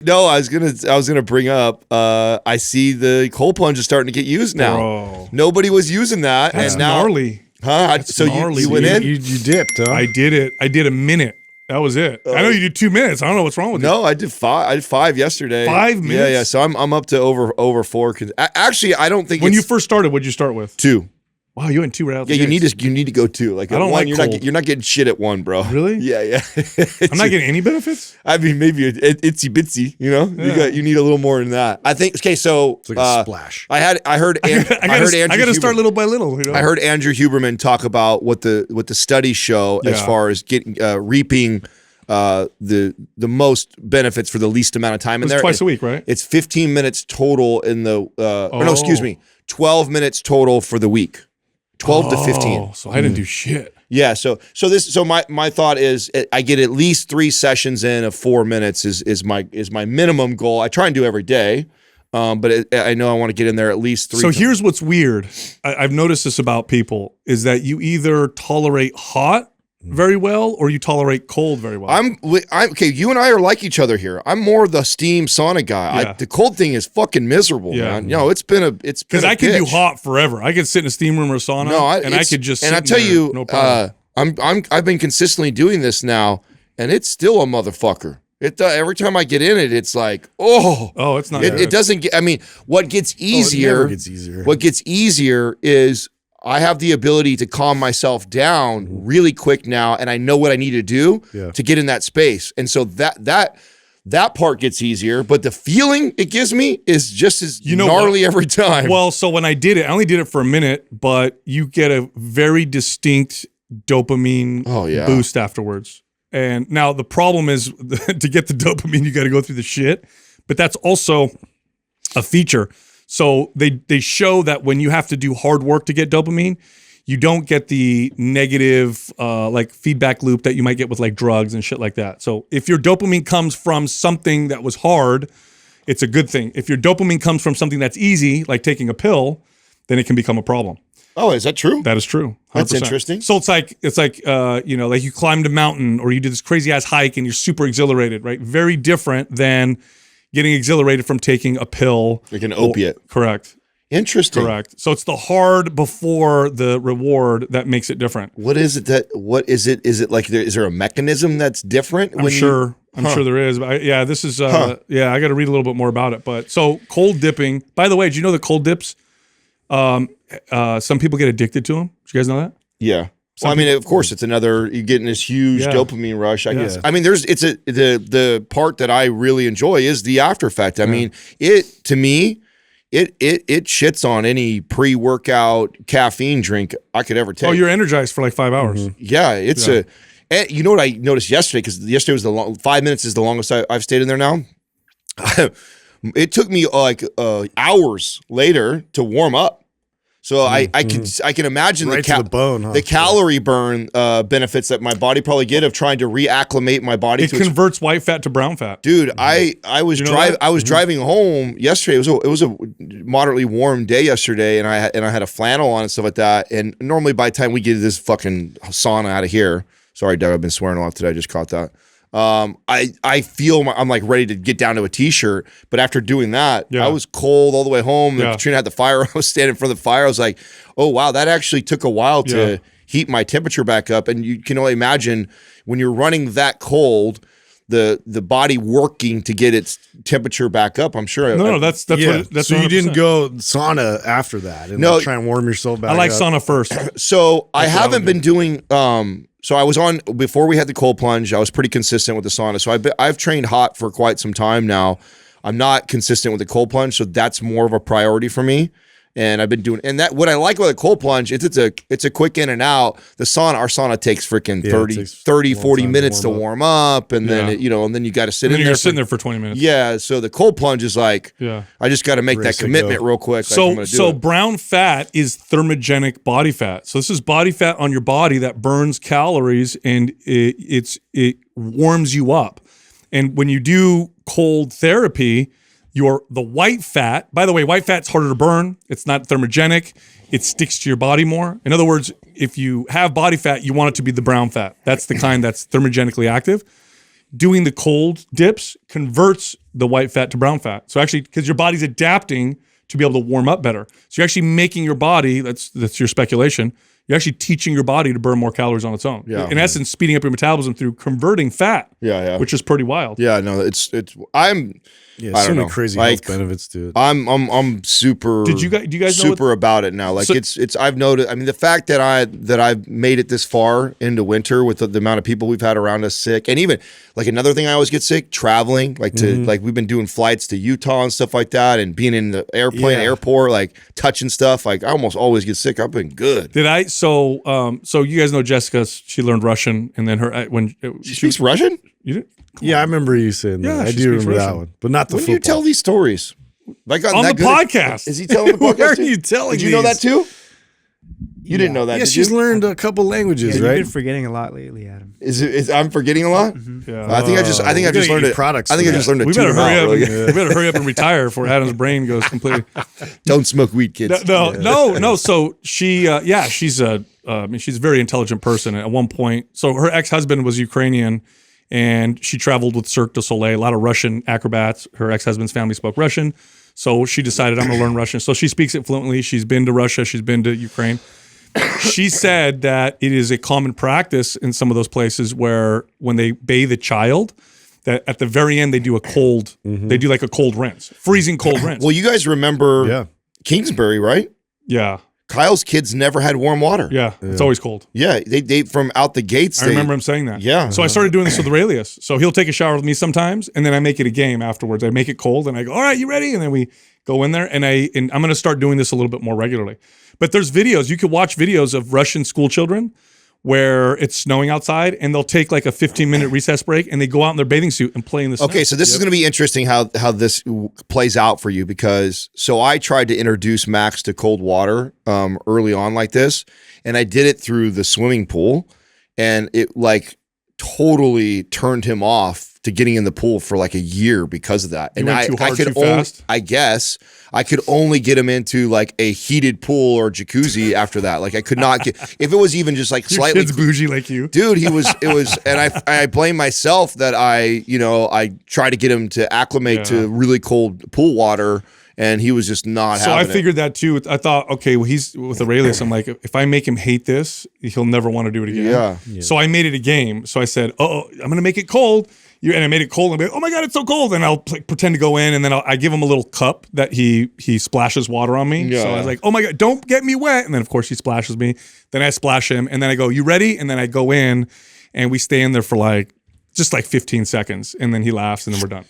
No, I was gonna bring up. I see the cold plunge is starting to get used now. Bro. Nobody was using that, That's and now, gnarly. huh? That's So gnarly, you went in? You dipped, huh? I did it. I did a minute. That was it. I know you did 2 minutes. I don't know what's wrong with you. No, I did 5. I did 5 yesterday. 5 minutes? Yeah. So I'm up to over 4. Actually, I don't think When you first started, what'd you start with? 2. Wow, you went 2 right out the Yeah, gates. you need to go 2. Like I at don't 1, like you're not getting shit at 1, bro. Really? Yeah. I'm not getting any benefits? I mean, maybe itsy bitsy. You know, Yeah. you need a little more than that. I think. Okay, so It's like a splash. I heard. I got to start little by little. You know? I heard Andrew Huberman talk about what the studies show as Yeah. far as getting reaping the most benefits for the least amount of time. It's twice a week, right? It's 15 minutes total in the. Or no, excuse me, 12 minutes total for the week. 12 to 15. So I didn't do shit. Yeah, so my thought is I get at least 3 sessions in of 4 minutes is my minimum goal. I try and do every day, but I know I want to get in there at least 3 So times. here's what's weird. I've noticed this about people is that you either tolerate hot very well or you tolerate cold very well. I'm okay. You and I are like each other here. I'm more the steam sauna guy. Yeah. The cold thing is fucking miserable, Yeah. man. You know, it's been a because I could do hot forever. I could sit in a steam room or a sauna, and I could just. And I sit tell in there, you, no problem. I've been consistently doing this now, and it's still a motherfucker. Every time I get in it, it's like, Oh, it's not. it doesn't get. I mean, what gets easier? It never gets easier. What gets easier is I have the ability to calm myself down really quick now, and I know what I need to do to get in that space. And so that part gets easier, but the feeling it gives me is just as gnarly every time. Well, so when I did it, I only did it for a minute, but you get a very distinct dopamine boost afterwards. And now the problem is to get the dopamine, you got to go through the shit, but that's also a feature. So they show that when you have to do hard work to get dopamine, you don't get the negative like feedback loop that you might get with like drugs and shit like that. So if your dopamine comes from something that was hard, it's a good thing. If your dopamine comes from something that's easy, like taking a pill, then it can become a problem. Oh, is that true? That is true. 100%. That's interesting. So it's like you know, like you climbed a mountain or you did this crazy ass hike and you're super exhilarated, right? Very different than getting exhilarated from taking a pill. Like an opiate. Correct. Interesting. Correct. So it's the hard before the reward that makes it different. What is it Is it like is there a mechanism that's different? I'm sure there is. But this is I got to read a little bit more about it. But so cold dipping. By the way, did you know that cold dips? Some people get addicted to them. Did you guys know that? Yeah. Well, I mean, of course, it's another. You're getting this huge dopamine rush. I guess. I mean, the part that I really enjoy is the after effect. I mean, it shits on any pre-workout caffeine drink I could ever take. Oh, you're energized for like 5 hours. Yeah, it's and you know what I noticed yesterday? Because yesterday was 5 minutes is the longest I've stayed in there now. It took me like hours later to warm up. So I can imagine right to the bone, huh? the calorie burn benefits that my body probably get of trying to reacclimate my body. It converts white fat to brown fat. Dude, I was driving home yesterday. It was a moderately warm day yesterday, and I had a flannel on and stuff like that. And normally by the time we get this fucking sauna out of here, sorry Doug, I've been swearing a lot today. I just caught that. I feel I'm like ready to get down to a t-shirt, but after doing that, I was cold all the way home. And Katrina had the fire. I was standing in front of the fire. I was like, oh wow, that actually took a while to heat my temperature back up. And you can only imagine when you're running that cold, the body working to get its temperature back up. I'm sure. That's what that's. So 100%. you didn't go sauna after that and No. like try and warm yourself back I like up? sauna first. So I haven't been doing. So I was on before we had the cold plunge. I was pretty consistent with the sauna. So I've trained hot for quite some time now. I'm not consistent with the cold plunge, so that's more of a priority for me. And I've been doing, and that what I like about the cold plunge is it's a quick in and out. The sauna, our sauna takes freaking 30, 40 minutes to warm up, and then and then you got to sit in there. You're sitting there for 20 minutes. Yeah, so the cold plunge is like, I just got to make that commitment real quick. So brown fat is thermogenic body fat. So this is body fat on your body that burns calories and it warms you up. And when you do cold therapy, the white fat, by the way, white fat's harder to burn. It's not thermogenic. It sticks to your body more. In other words, if you have body fat, you want it to be the brown fat. That's the kind that's thermogenically active. doing the cold dips converts the white fat to brown fat. So actually, because your body's adapting to be able to warm up better. So you're actually making your body, that's your speculation, you're actually teaching your body to burn more calories on its own. Yeah. In essence, speeding up your metabolism through converting fat. Yeah. Which is pretty wild. Yeah, no, I don't know. Crazy like, health benefits to it. I'm super. Do you guys know super about it now? Like it's I've noticed. I mean, the fact that I've made it this far into winter with the amount of people we've had around us sick, and even like another thing I always get sick, traveling. Like like we've been doing flights to Utah and stuff like that, and being in the airport, like touching stuff. Like I almost always get sick. I've been good. Did I? So you guys know Jessica? She learned Russian, and then she speaks Russian. You did? I remember you saying that. I do remember that one, but not the when football. do you tell these stories? Like on the podcast. Is he telling the podcast? Where are you telling? Did you know that too? You didn't know that. Yeah, did she's you? learned a couple languages, You've right? been forgetting a lot lately, Adam. Is I'm forgetting a lot? Yeah. I think I just learned it. Products. I think I just learned it. We better hurry up. We better hurry up and retire before Adam's brain goes completely. Don't smoke weed, kids. No. So she, she's a very intelligent person. At one point, so her ex-husband was Ukrainian, and she traveled with Cirque du Soleil. A lot of Russian acrobats. Her ex-husband's family spoke Russian, so she decided I'm going to learn Russian. So she speaks it fluently. She's been to Russia. She's been to Ukraine. She said that it is a common practice in some of those places where when they bathe a child, that at the very end they do a cold, they do like a cold rinse, freezing cold rinse. Well, you guys remember Kingsbury, right? Yeah. Kyle's kids never had warm water. Yeah, it's always cold. Yeah, they from out the gates. I remember him saying that. Yeah. So I started doing this with Aurelius. So he'll take a shower with me sometimes, and then I make it a game afterwards. I make it cold, and I go, "All right, you ready?" And then we go in there, and I'm going to start doing this a little bit more regularly. But there's videos. You could watch videos of Russian school children where it's snowing outside, and they'll take like a 15-minute recess break, and they go out in their bathing suit and play in the snow. Okay, so this is going to be interesting how this plays out for you, because so I tried to introduce Max to cold water early on like this, and I did it through the swimming pool, and it like totally turned him off to getting in the pool for like a year because of that. And I could only, I guess I could only get him into like a heated pool or jacuzzi after that. Like I could not get, if it was even just like Your slightly kid's bougie like you. Dude, it was, and I blame myself that I try to get him to acclimate to really cold pool water, and he was just not having it. So I figured that too. I thought, okay, well, he's with Aurelius. I'm like, if I make him hate this, he'll never want to do it again. Yeah. So I made it a game. So I said, I'm going to make it cold. And I made it cold, and I'm like, oh my God, it's so cold. And I'll like, pretend to go in, and then I give him a little cup that he splashes water on me. So I was like, oh my God, don't get me wet. And then of course he splashes me. Then I splash him, and then I go, you ready? And then I go in, and we stay in there for just like 15 seconds, and then he laughs, and then we're done.